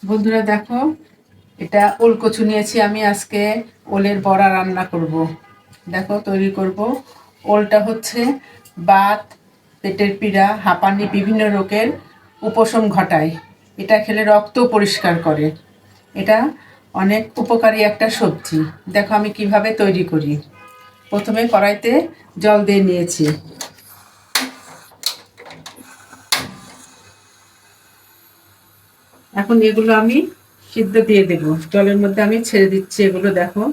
বন্ধুরা দেখো, এটা ওল কচু নিয়েছি আমি। আজকে ওলের বড়া রান্না করব। দেখো তৈরি করব। ওলটা হচ্ছে বাত, পেটের পীড়া, হাঁপানি, বিভিন্ন রোগের উপশম ঘটায়। এটা খেলে রক্ত পরিষ্কার করে। এটা অনেক উপকারী একটা সবজি। দেখো আমি কিভাবে তৈরি করি। প্রথমে কড়াইতে জল দিয়ে নিয়েছি। এখন এগুলো আমি সিদ্ধ দিয়ে দেব। জলের মধ্যে আমি ছেড়ে দিচ্ছি এগুলো। দেখো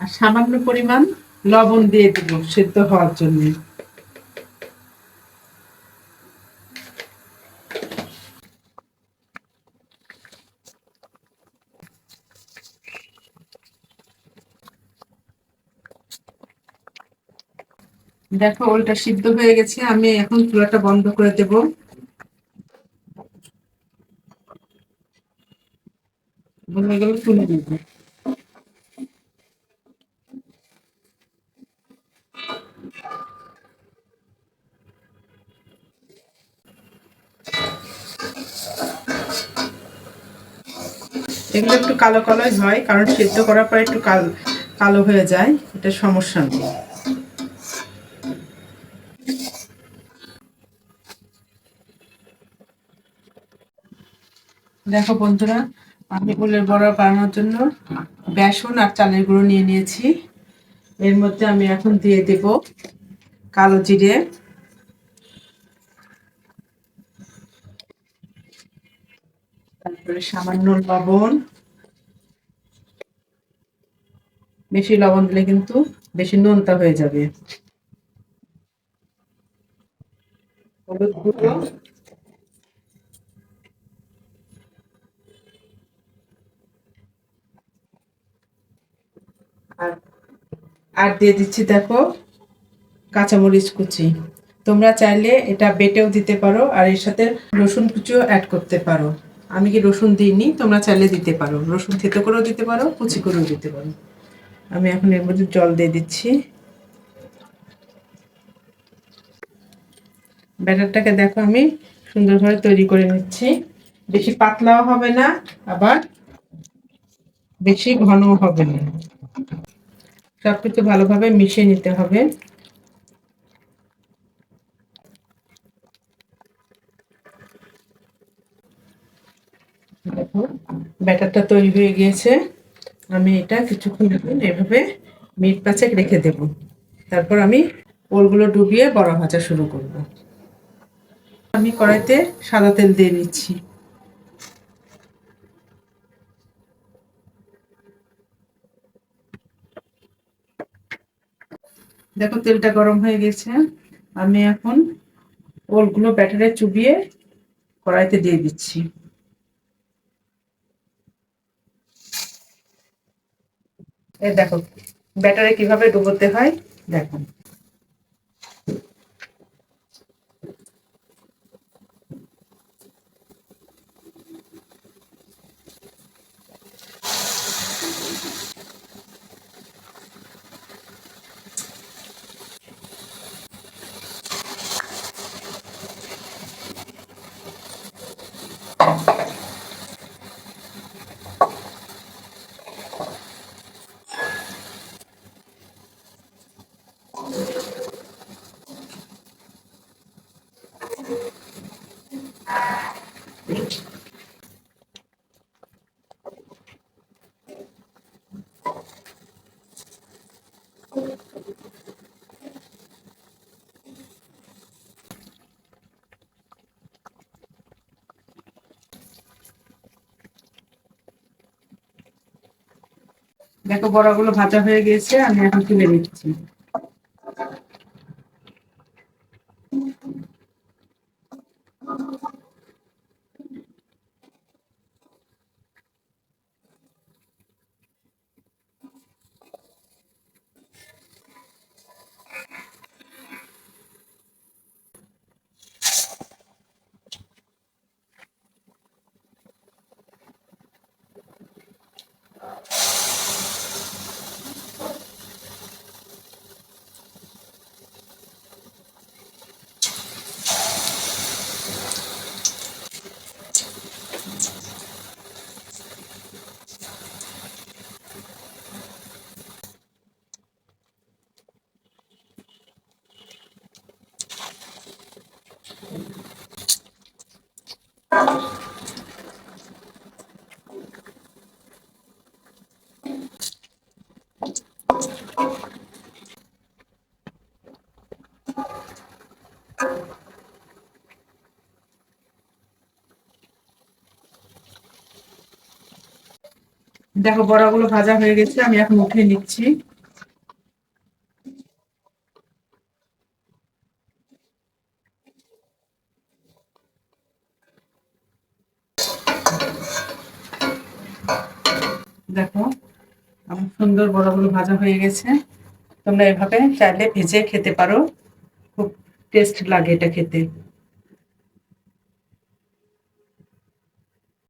আর সামান্য পরিমাণ লবণ দিয়ে দেব সিদ্ধ হওয়ার জন্য। দেখো ওলটা সিদ্ধ হয়ে গেছে, আমি এখন চুলাটা বন্ধ করে দেব। এগুলো তুলে নেব। এগুলো একটু কালো কালোই হয়, কারণ সিদ্ধ করার পর একটু কালো হয়ে যায়, এটা সমস্যা নেই। দেখো বন্ধুরা, আমি ওলের বড়া বানানোর জন্য বেসন আর চালের গুঁড়ো নিয়ে নিয়েছি। এর মধ্যে আমি এখন দিয়ে দেব কালো জিরে, তারপরে সামান্য লবণ। বেশি লবণ দিলে কিন্তু বেশি নোনতা হয়ে যাবে। হলুদ গুঁড়ো, আর আর দিয়ে দিচ্ছি দেখো কাঁচামরিচ কুচি। তোমরা চাইলে এটা বেটেও দিতে পারো, আর এর সাথে রসুন কুচিও অ্যাড করতে পারো। আমি কি রসুন দিইনি, তোমরা চাইলে দিতে পারো। রসুন থেতো করেও দিতে পারো, কুচি করেও দিতে পারো। আমি এখন এর মধ্যে জল দিয়ে দিচ্ছি। ব্যাটারটাকে দেখো আমি সুন্দরভাবে তৈরি করে নিচ্ছি। বেশি পাতলাও হবে না, আবার বেশি ঘনও হবে না। সবকিছু ভালোভাবে মিশিয়ে নিতে হবে। দেখো ব্যাটারটা তৈরি হয়ে গিয়েছে। আমি এটা কিছুক্ষণ এভাবে মিনিট পাঁচেক রেখে দেব। তারপর আমি ওলগুলো ডুবিয়ে বড়া ভাজা শুরু করব। আমি কড়াইতে সাদা তেল দিয়ে নিচ্ছি। দেখো তেলটা গরম হয়ে গেছে। আমি এখন ওলগুলো ব্যাটারে চুবিয়ে কড়াইতে দিয়ে দিচ্ছি। এই দেখো ব্যাটারে কিভাবে ডুবোতে হয়, দেখো। দেখো বড়াগুলো ভাজা হয়ে গিয়েছে, আমি এখন তুলে নিচ্ছি। দেখো বড়াগুলো ভাজা হয়ে গেছে, আমি এখন উঠিয়ে নিচ্ছি। দেখো আমার সুন্দর বড়াগুলো ভাজা হয়ে গেছে। তোমরা এভাবে চাইলে ভেজে খেতে পারো, খুব টেস্ট লাগে এটা খেতে।